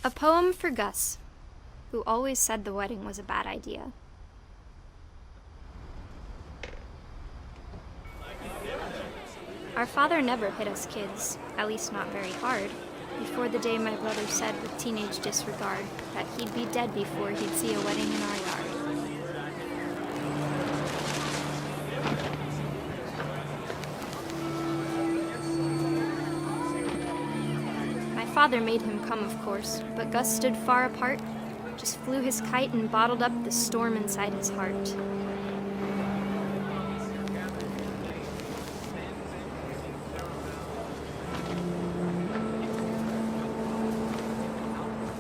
A poem for Gus, who always said the wedding was a bad idea. Our father never hit us kids, at least not very hard, before the day my brother said with teenage disregard that he'd be dead before he'd see a wedding in our yard. My father made him come, of course, but Gus stood far apart, just flew his kite and bottled up the storm inside his heart.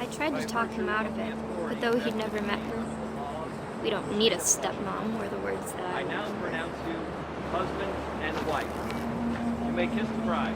I tried to talk him out of it, but though he'd never met her, "We don't need a stepmom," were the words that I now pronounce you husband and wife. You may kiss the bride.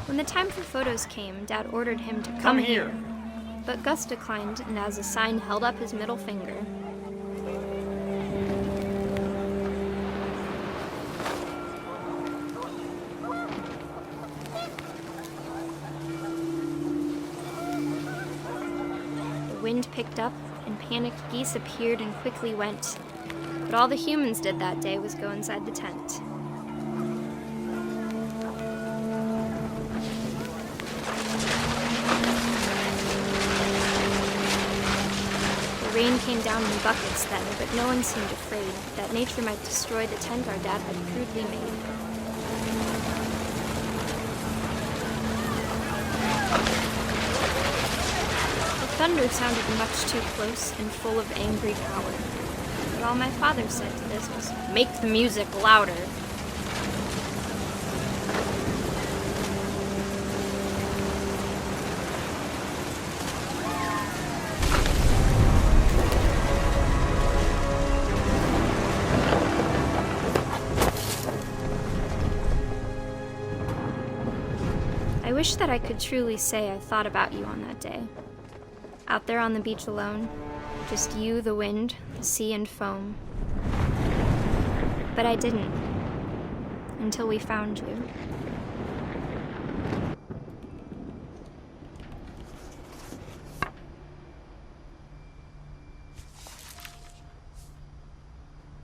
When the time for photos came, Dad ordered him to come here. But Gus declined and as a sign held up his middle finger. The wind picked up and panicked geese appeared and quickly went. But all the humans did that day was go inside the tent. Rain came down in buckets then, but no one seemed afraid that nature might destroy the tent our dad had crudely made. The thunder sounded much too close and full of angry power. But all my father said to this was, "Make the music louder." I wish that I could truly say I thought about you on that day. Out there on the beach alone, just you, the wind, the sea, and foam. But I didn't, until we found you.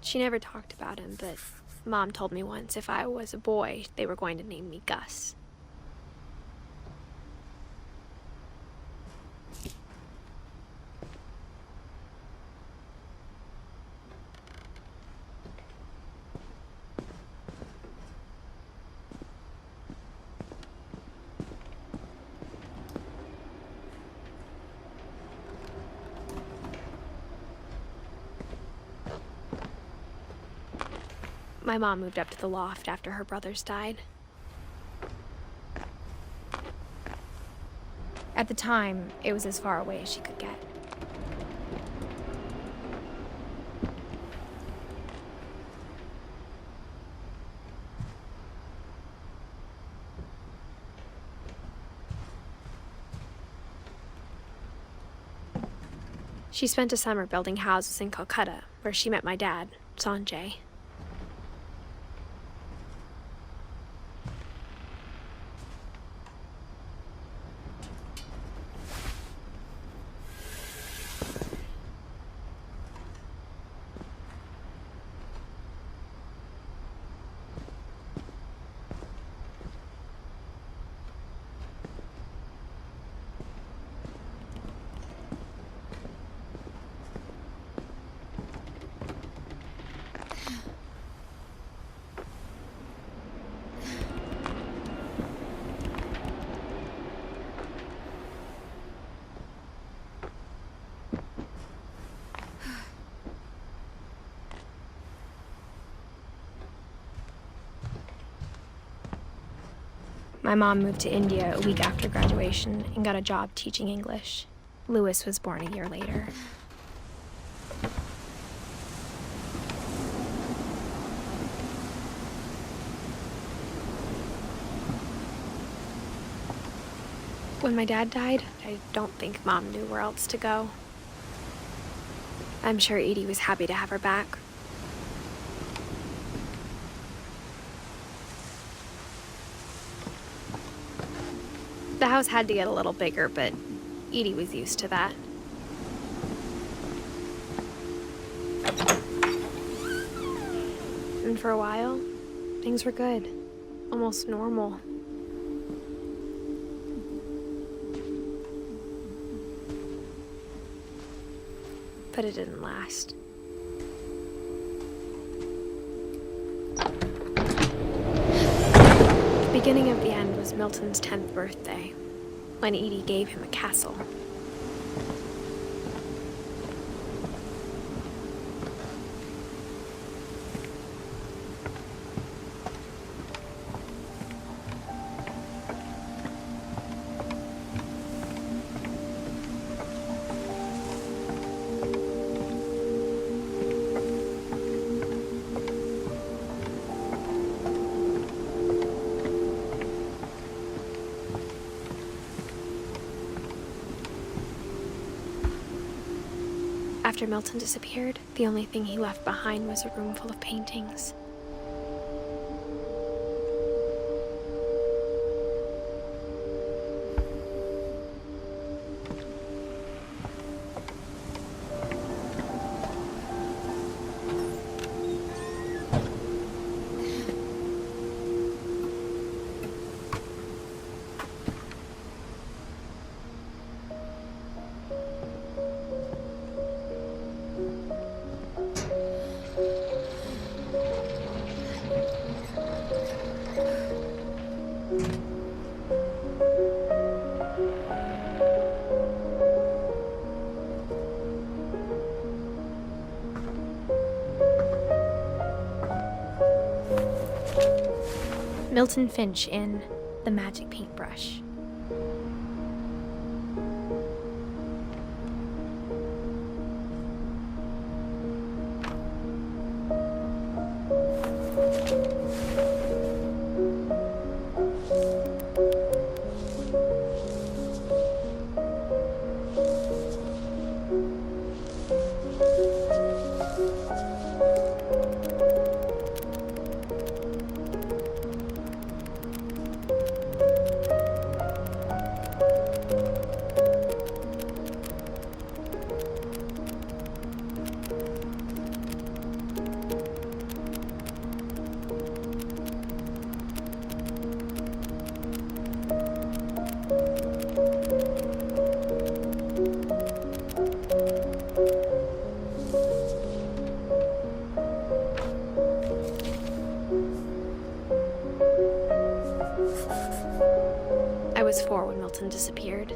She never talked about him, but Mom told me once if I was a boy, they were going to name me Gus. My mom moved up to the loft after her brothers died. At the time, it was as far away as she could get. She spent a summer building houses in Calcutta, where she met my dad, Sanjay. My mom moved to India a week after graduation and got a job teaching English. Louis was born a year later. When my dad died, I don't think Mom knew where else to go. I'm sure Edie was happy to have her back. The house had to get a little bigger, but Edie was used to that. And for a while, things were good. Almost normal. But it didn't last. The beginning of the end was Milton's 10th birthday, when Edie gave him a castle. After Milton disappeared, the only thing he left behind was a room full of paintings. Milton Finch in The Magic Paintbrush. I was 4 when Milton disappeared.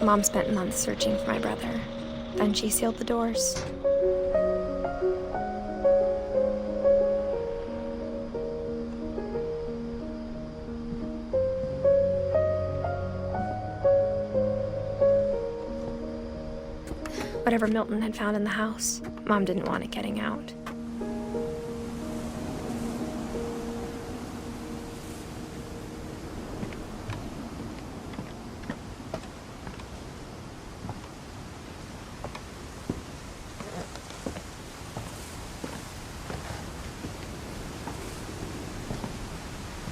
Mom spent months searching for my brother. Then she sealed the doors. Whatever Milton had found in the house, Mom didn't want it getting out.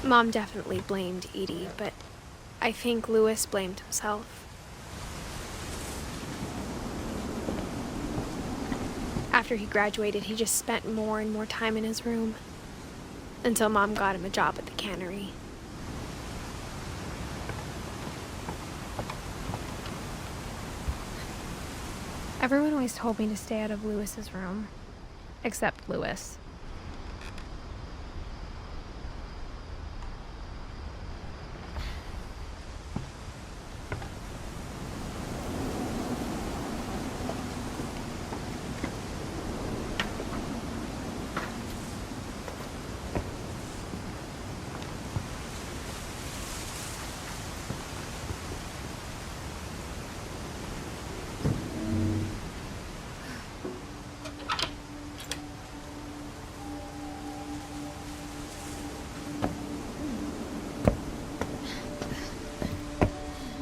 Mom definitely blamed Edie, but I think Louis blamed himself. After he graduated, he just spent more and more time in his room, until Mom got him a job at the cannery. Everyone always told me to stay out of Lewis's room. Except Lewis.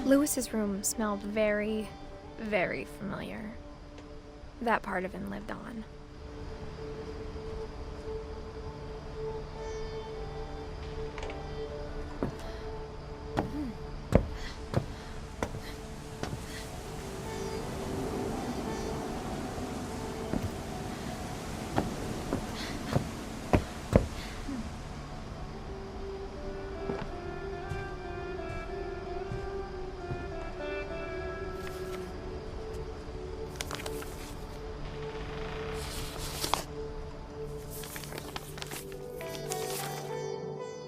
Lewis's room smelled very, very familiar. That part of him lived on.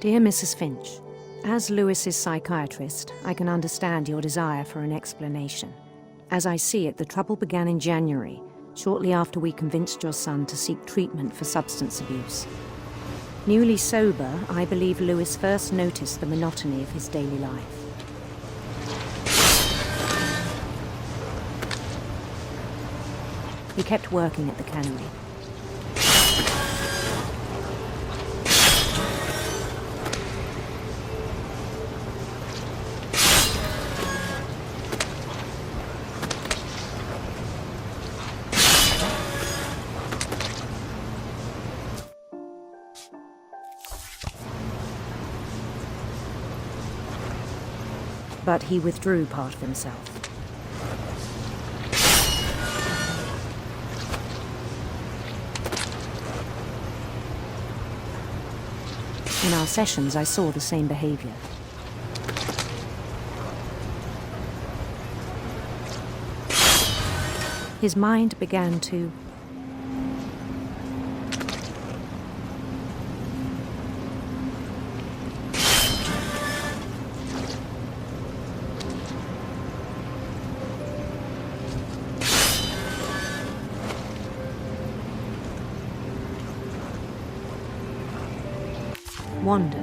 Dear Mrs. Finch, as Lewis's psychiatrist, I can understand your desire for an explanation. As I see it, the trouble began in January, shortly after we convinced your son to seek treatment for substance abuse. Newly sober, I believe Lewis first noticed the monotony of his daily life. He kept working at the cannery. But he withdrew part of himself. In our sessions, I saw the same behavior. His mind began to wander.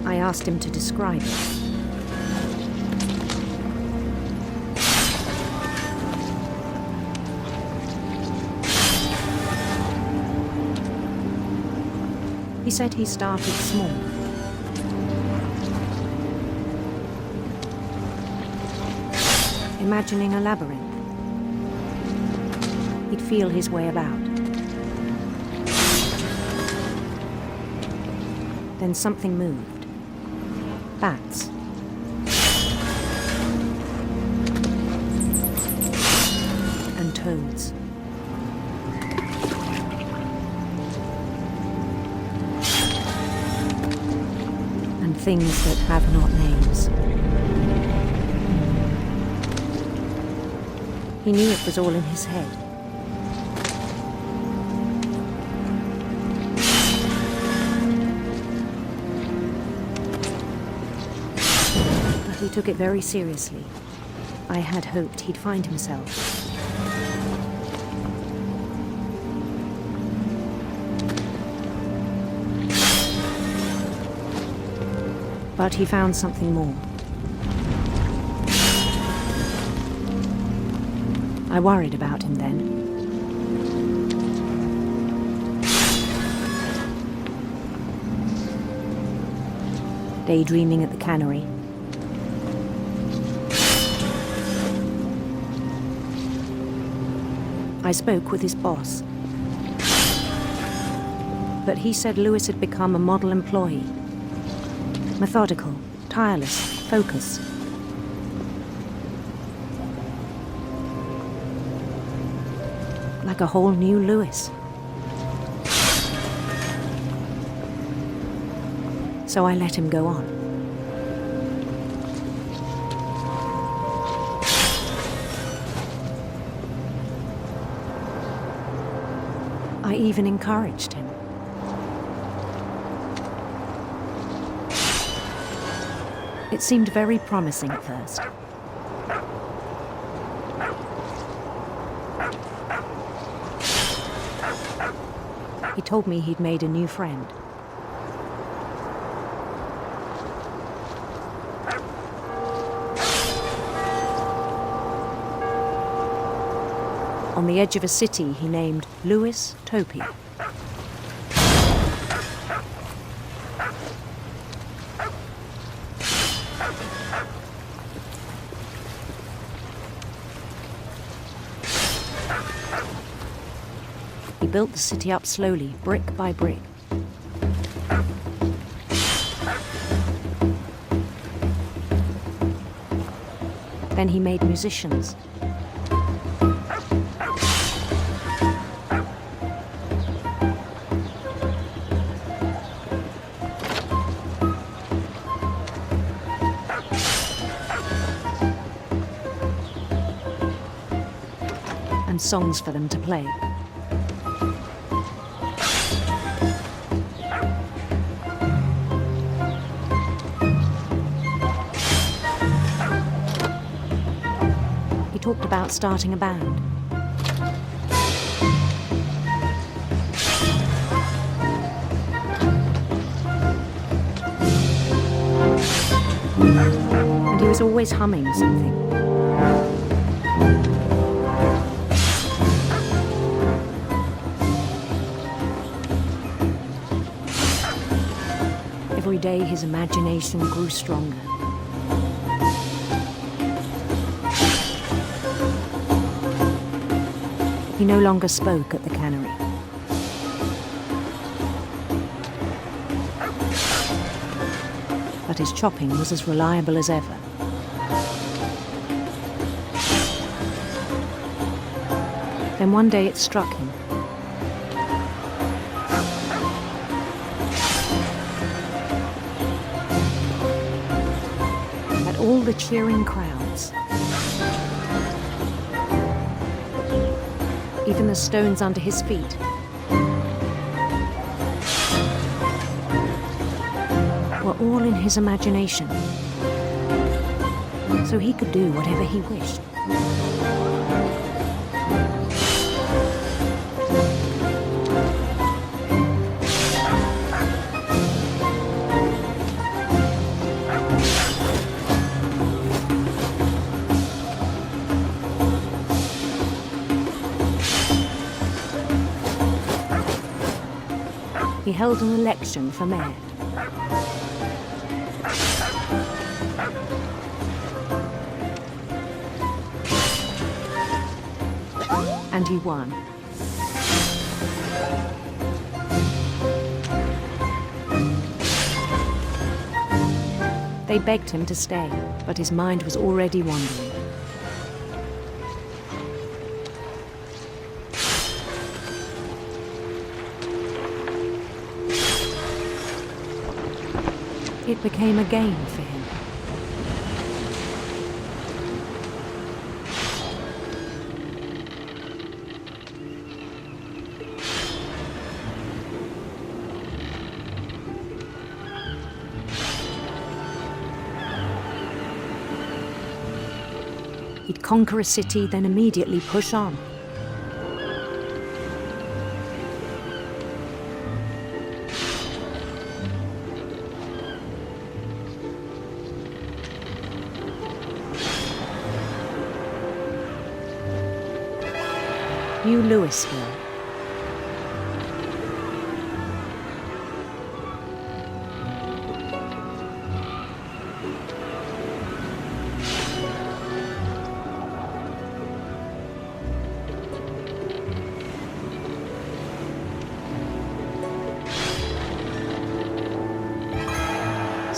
I asked him to describe it. He said he started small. Imagining a labyrinth. He'd feel his way about. Then something moved. Bats. And toads. Things that have not names. He knew it was all in his head. But he took it very seriously. I had hoped he'd find himself. But he found something more. I worried about him then. Daydreaming at the cannery. I spoke with his boss. But he said Lewis had become a model employee. Methodical, tireless, focused. Like a whole new Lewis. So I let him go on. I even encouraged him. It seemed very promising at first. He told me he'd made a new friend. On the edge of a city he named Lewis Topia. He built the city up slowly, brick by brick. Then he made musicians. And songs for them to play. He talked about starting a band. And he was always humming something. Every day his imagination grew stronger. He no longer spoke at the cannery. But his chopping was as reliable as ever. Then one day it struck him. At all the cheering crowds, even the stones under his feet, were all in his imagination, so he could do whatever he wished. He held an election for mayor. And he won. They begged him to stay, but his mind was already wandering. It became a game for him. He'd conquer a city, then immediately push on. New Louisville.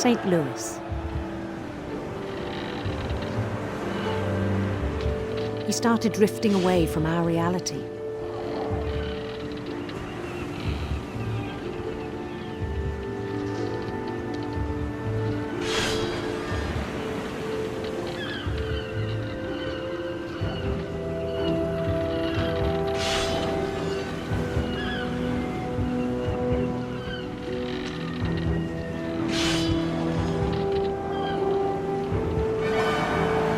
St. Louis. He started drifting away from our reality.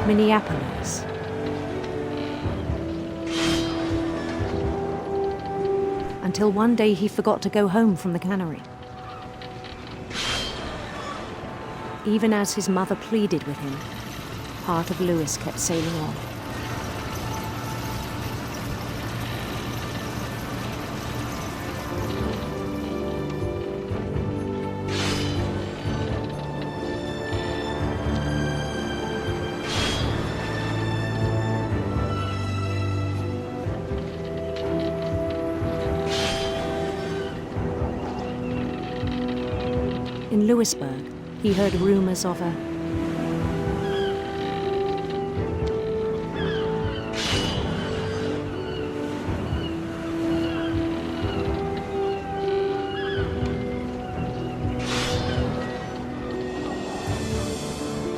Minneapolis. Until one day he forgot to go home from the cannery. Even as his mother pleaded with him, part of Louis kept sailing on. In Louisburg, he heard rumors of a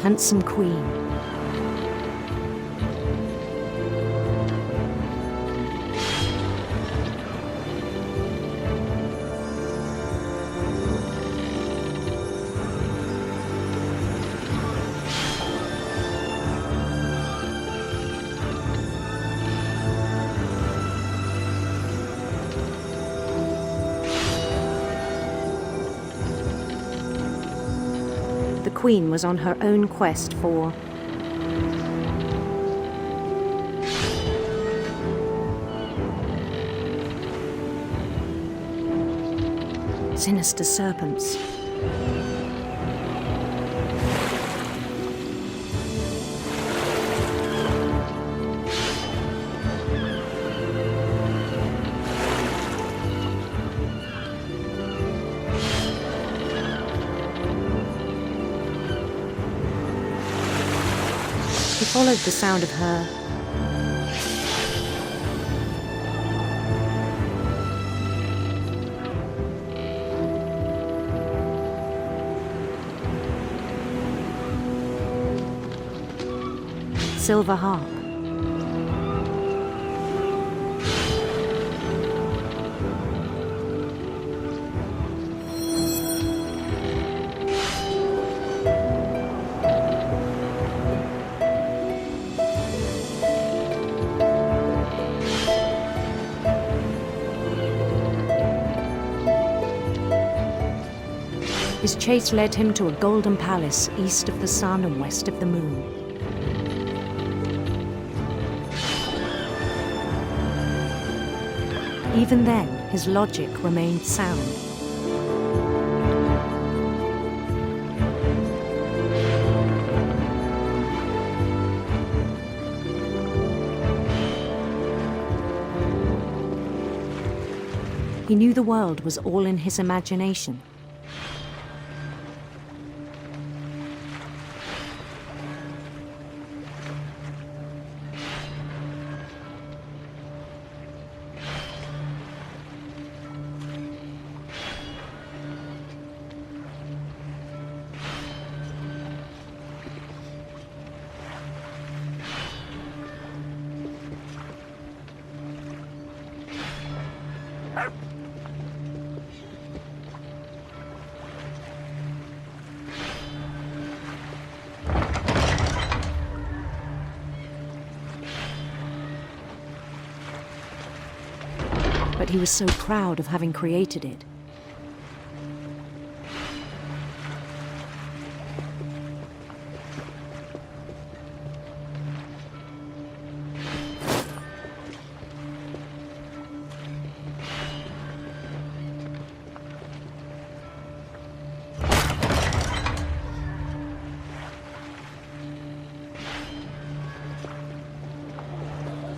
handsome queen. The Queen was on her own quest for sinister serpents. He followed the sound of her silver harp. His chase led him to a golden palace east of the sun and west of the moon. Even then, his logic remained sound. He knew the world was all in his imagination. But he was so proud of having created it.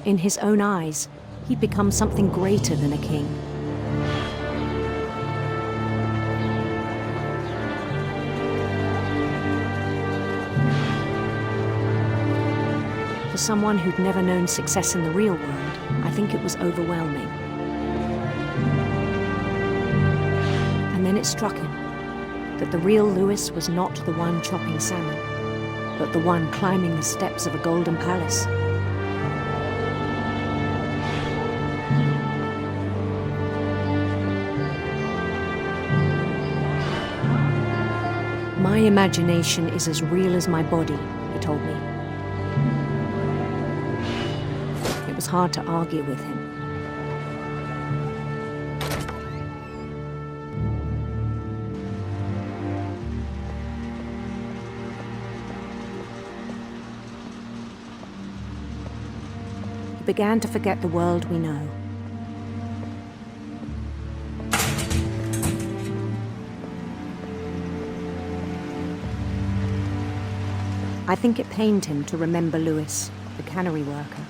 In his own eyes, he'd become something greater than a king. someone who'd never known success in the real world, I think it was overwhelming. And then it struck him that the real Lewis was not the one chopping salmon, but the one climbing the steps of a golden palace. My imagination is as real as my body, he told me. It was hard to argue with him. He began to forget the world we know. I think it pained him to remember Lewis, the cannery worker.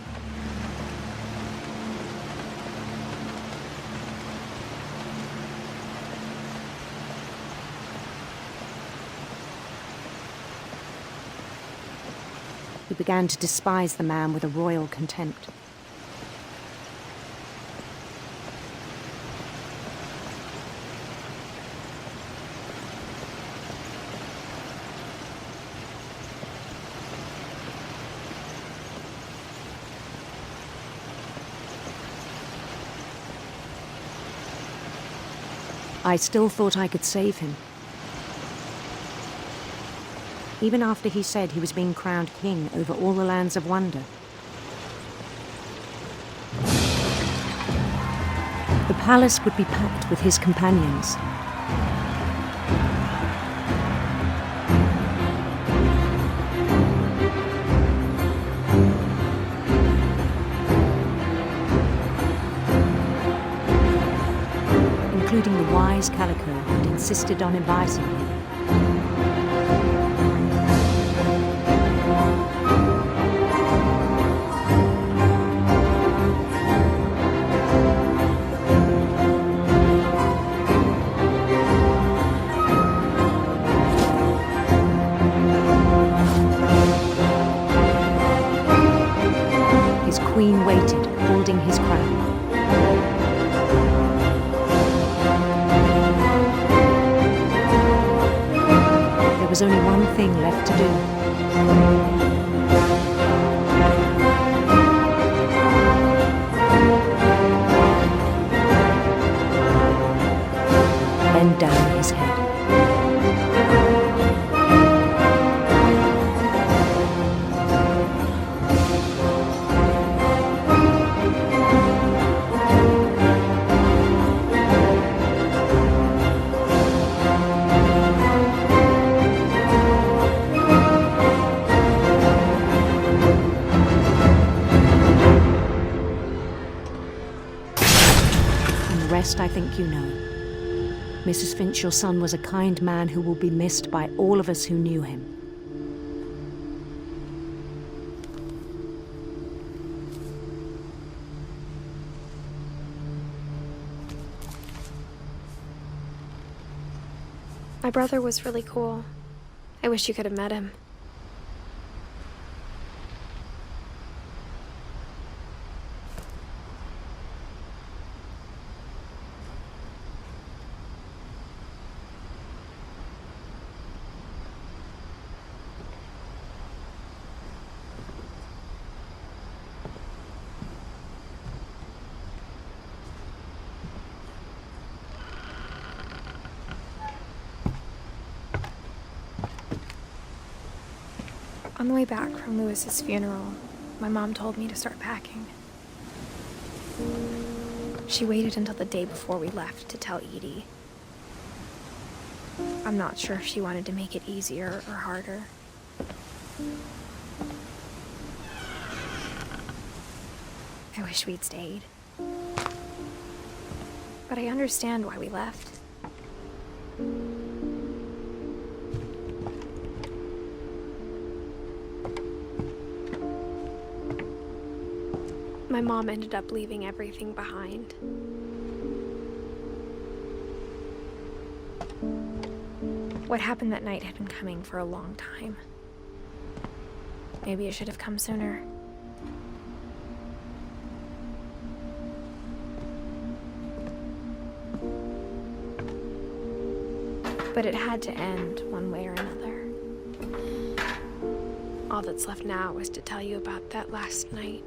He began to despise the man with a royal contempt. I still thought I could save him. Even after he said he was being crowned king over all the lands of wonder. The palace would be packed with his companions. Including the wise Calico who'd insisted on advising him. His queen waited, holding his crown. There was only one thing left to do. Bend down his head. I think you know. Mrs. Finch, your son was a kind man who will be missed by all of us who knew him. My brother was really cool. I wish you could have met him. On the way back from Lewis's funeral, my mom told me to start packing. She waited until the day before we left to tell Edie. I'm not sure if she wanted to make it easier or harder. I wish we'd stayed. But I understand why we left. My mom ended up leaving everything behind. What happened that night had been coming for a long time. Maybe it should have come sooner. but it had to end one way or another. All that's left now is to tell you about that last night.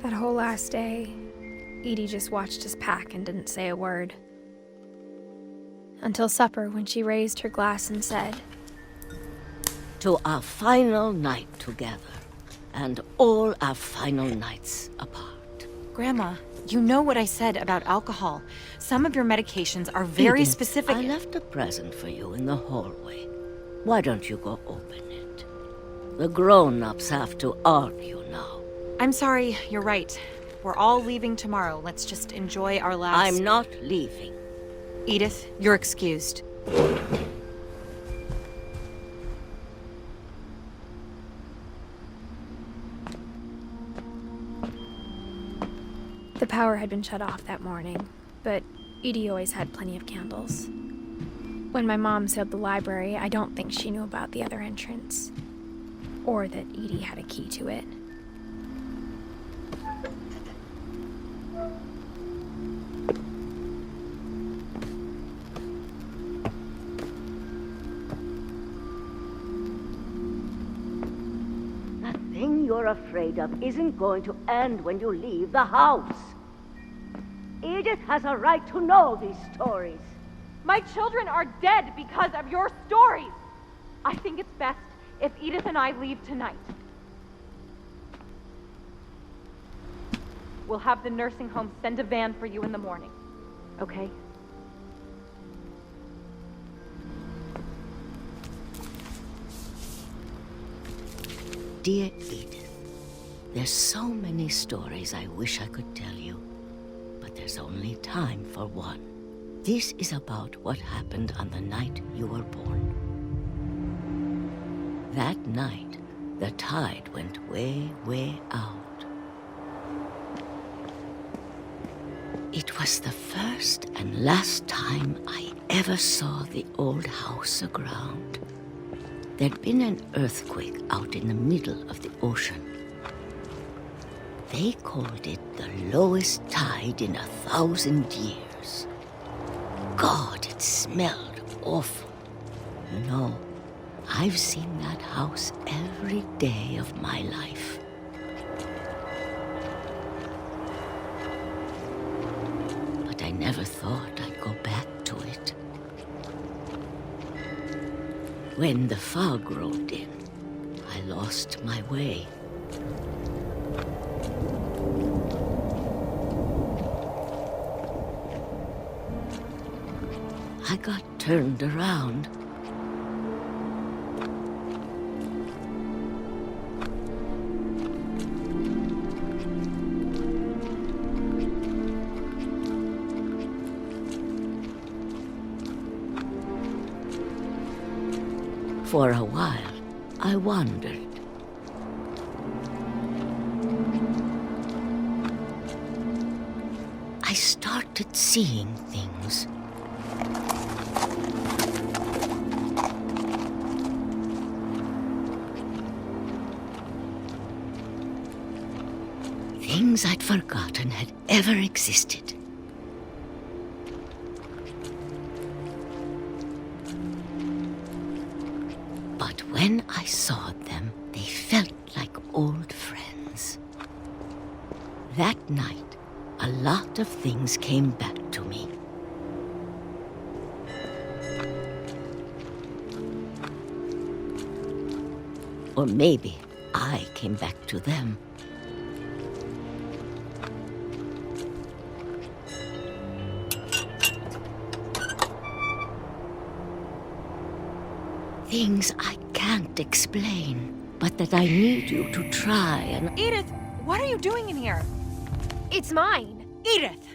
That whole last day, Edie just watched us pack and didn't say a word. Until supper, when she raised her glass and said, "To our final night together, and all our final nights apart." Grandma, you know what I said about alcohol. Some of your medications are very Edith, specific. I left a present for you in the hallway. Why don't you go open it? The grown-ups have to argue now. I'm sorry, you're right. We're all leaving tomorrow. Let's just enjoy our last... I'm not leaving. Edith, you're excused. the power had been shut off that morning, but Edie always had plenty of candles. When my mom sealed the library, I don't think she knew about the other entrance, or that Edie had a key to it. That thing you're afraid of isn't going to end when you leave the house. Edith has a right to know these stories. My children are dead because of your stories. I think it's best if Edith and I leave tonight. We'll have the nursing home send a van for you in the morning, okay? Dear Edith, there's so many stories I wish I could tell you, but there's only time for one. This is about what happened on the night you were born. That night, the tide went way, way out. It was the first and last time I ever saw the old house aground. There'd been an earthquake out in the middle of the ocean. They called it the lowest tide in 1,000 years. God, it smelled awful. You know, I've seen that house every day of my life. But I never thought I'd go back to it. When the fog rolled in, I lost my way. I got turned around. For a while, I wandered. I started seeing things. Things I'd forgotten had ever existed. But when I saw them, they felt like old friends. That night, a lot of things came back to me. Or maybe I came back to them. Things I can't explain, but that I need you to try and... Edith, what are you doing in here? It's mine! Edith!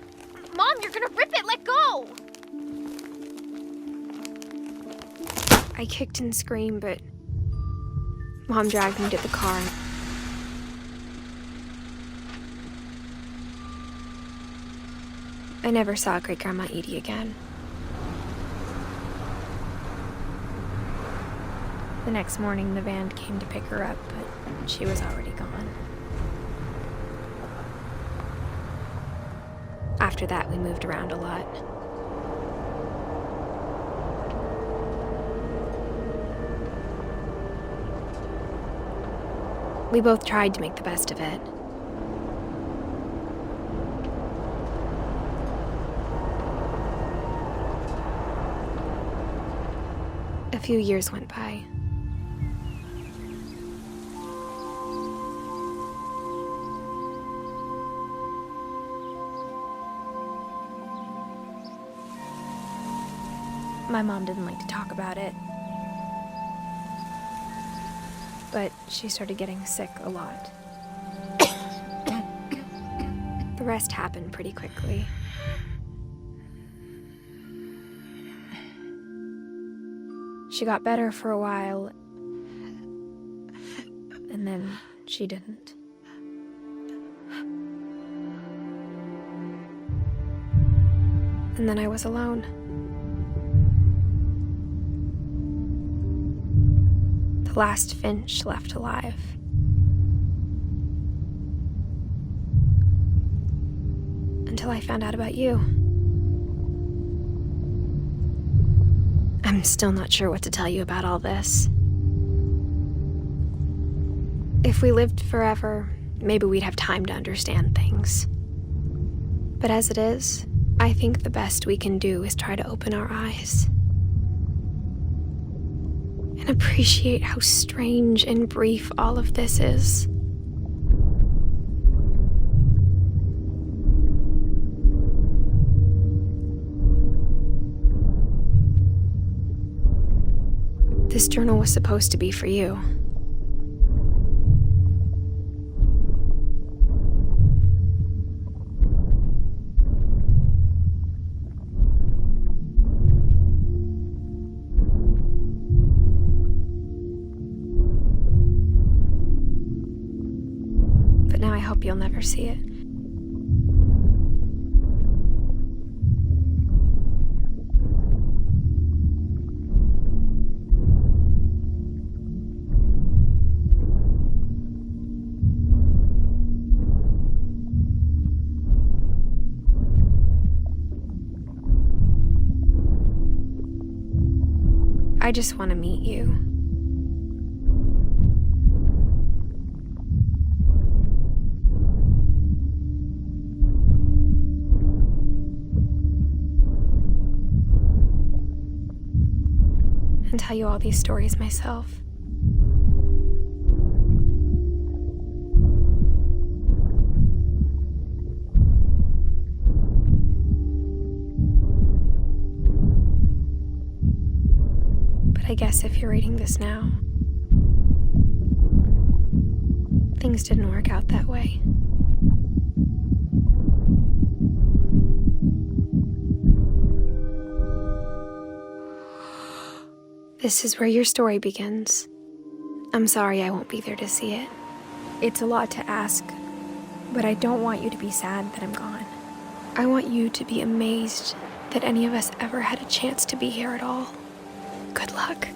Mom, you're gonna rip it! Let go! I kicked and screamed, but Mom dragged me to the car. I never saw Great-Grandma Edie again. The next morning, the van came to pick her up, but she was already gone. After that, we moved around a lot. We both tried to make the best of it. A few years went by. My mom didn't like to talk about it, but she started getting sick a lot. The rest happened pretty quickly. She got better for a while, and then she didn't. And then I was alone. The last Finch left alive. Until I found out about you. I'm still not sure what to tell you about all this. If we lived forever, maybe we'd have time to understand things. But as it is, I think the best we can do is try to open our eyes. And appreciate how strange and brief all of this is. This journal was supposed to be for you. But now I hope you'll never see it. I just want to meet you. And tell you all these stories myself. I guess if you're reading this now, things didn't work out that way. This is where your story begins. I'm sorry I won't be there to see it. It's a lot to ask, but I don't want you to be sad that I'm gone. I want you to be amazed that any of us ever had a chance to be here at all. Good luck.